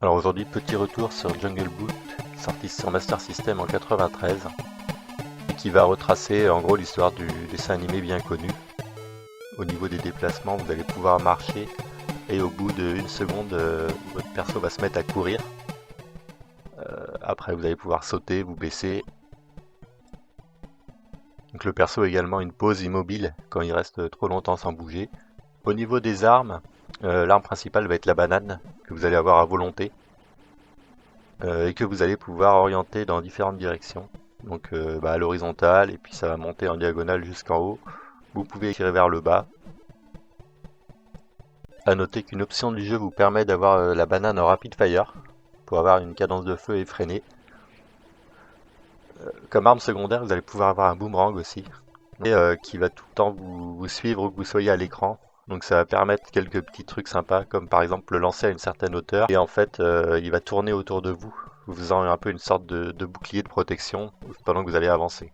Alors aujourd'hui, petit retour sur Jungle Boot, sorti sur Master System en 93, et qui va retracer en gros l'histoire du dessin animé bien connu. Au niveau des déplacements, vous allez pouvoir marcher, et au bout d'une seconde, votre perso va se mettre à courir. Après, vous allez pouvoir sauter, vous baisser. Donc le perso a également une pause immobile quand il reste trop longtemps sans bouger. Au niveau des armes, l'arme principale va être la banane, que vous allez avoir à volonté. Et que vous allez pouvoir orienter dans différentes directions. Donc à l'horizontale, et puis ça va monter en diagonale jusqu'en haut. Vous pouvez tirer vers le bas. A noter qu'une option du jeu vous permet d'avoir la banane en rapid fire, pour avoir une cadence de feu effrénée. Comme arme secondaire, vous allez pouvoir avoir un boomerang aussi, et qui va tout le temps vous suivre où que vous soyez à l'écran. Donc ça va permettre quelques petits trucs sympas, comme par exemple le lancer à une certaine hauteur, et en fait il va tourner autour de vous, vous faisant un peu une sorte de bouclier de protection pendant que vous allez avancer.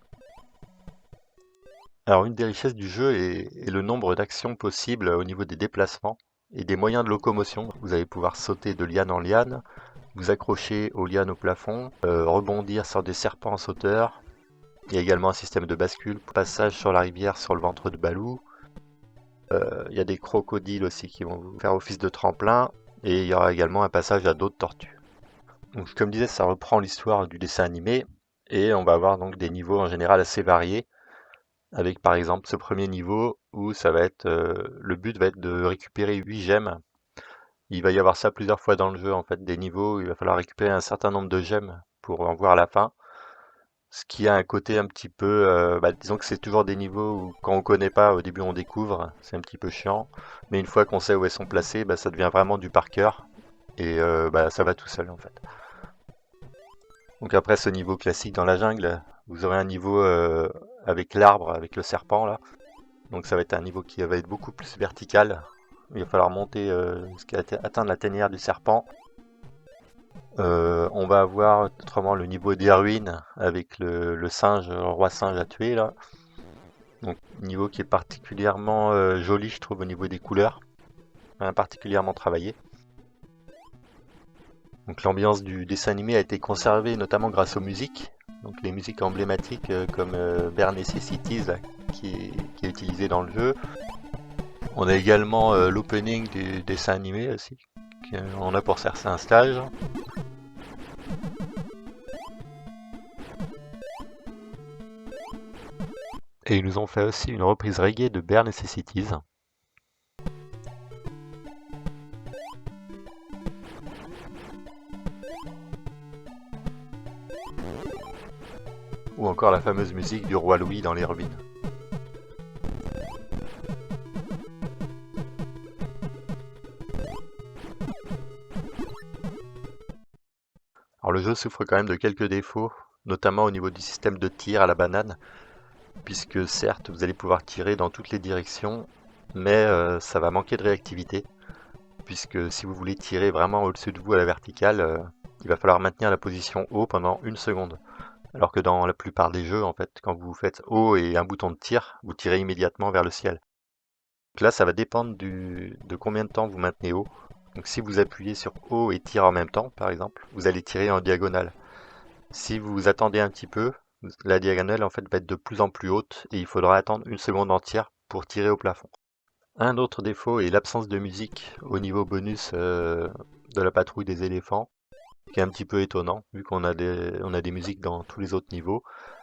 Alors une des richesses du jeu est le nombre d'actions possibles au niveau des déplacements et des moyens de locomotion. Vous allez pouvoir sauter de liane en liane, vous accrocher aux lianes au plafond, rebondir sur des serpents en sauteur. Il y a également un système de bascule, passage sur la rivière sur le ventre de Baloo. Il y a des crocodiles aussi qui vont vous faire office de tremplin, et il y aura également un passage à d'autres tortues. Donc comme je disais, ça reprend l'histoire du dessin animé, et on va avoir donc des niveaux en général assez variés, avec par exemple ce premier niveau où ça va être le but va être de récupérer 8 gemmes. Il va y avoir ça plusieurs fois dans le jeu en fait, des niveaux où il va falloir récupérer un certain nombre de gemmes pour en voir la fin. Ce qui a un côté un petit peu, disons que c'est toujours des niveaux où quand on connaît pas, au début on découvre, c'est un petit peu chiant, mais une fois qu'on sait où elles sont placées, ça devient vraiment du par cœur, et ça va tout seul en fait. Donc après ce niveau classique dans la jungle, vous aurez un niveau avec l'arbre, avec le serpent là. Donc ça va être un niveau qui va être beaucoup plus vertical. Il va falloir monter jusqu'à atteindre la tanière du serpent. On va avoir autrement le niveau des ruines avec le singe, le roi singe à tuer là. Donc niveau qui est particulièrement joli je trouve au niveau des couleurs, particulièrement travaillé. Donc l'ambiance du dessin animé a été conservée notamment grâce aux musiques. Donc les musiques emblématiques comme Bare Necessities là, qui est utilisé dans le jeu. On a également l'opening du dessin animé aussi, qu'on a pour certains stages. Et ils nous ont fait aussi une reprise reggae de Bare Necessities. Ou encore la fameuse musique du roi Louis dans les ruines. Alors le jeu souffre quand même de quelques défauts, notamment au niveau du système de tir à la banane, puisque certes vous allez pouvoir tirer dans toutes les directions, mais ça va manquer de réactivité, puisque si vous voulez tirer vraiment au-dessus de vous à la verticale, il va falloir maintenir la position haut pendant une seconde. Alors que dans la plupart des jeux, en fait, quand vous faites haut et un bouton de tir, vous tirez immédiatement vers le ciel. Donc là, ça va dépendre de combien de temps vous maintenez haut. Donc si vous appuyez sur haut et tir en même temps, par exemple, vous allez tirer en diagonale. Si vous attendez un petit peu, la diagonale en fait va être de plus en plus haute et il faudra attendre une seconde entière pour tirer au plafond. Un autre défaut est l'absence de musique au niveau bonus de la patrouille des éléphants, qui est un petit peu étonnant, vu on a des musiques dans tous les autres niveaux,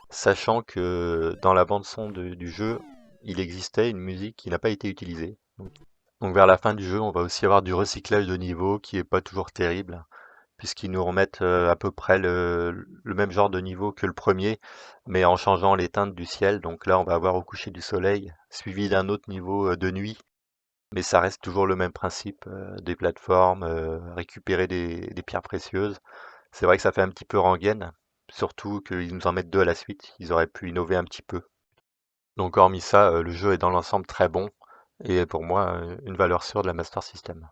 sachant que dans la bande son du jeu, il existait une musique qui n'a pas été utilisée. Donc vers la fin du jeu, on va aussi avoir du recyclage de niveau qui est pas toujours terrible, puisqu'ils nous remettent à peu près le même genre de niveau que le premier, mais en changeant les teintes du ciel. Donc là, on va avoir au coucher du soleil, suivi d'un autre niveau de nuit, mais ça reste toujours le même principe, des plateformes, récupérer des pierres précieuses. C'est vrai que ça fait un petit peu rengaine, surtout qu'ils nous en mettent deux à la suite. Ils auraient pu innover un petit peu. Donc hormis ça, le jeu est dans l'ensemble très bon et pour moi une valeur sûre de la Master System.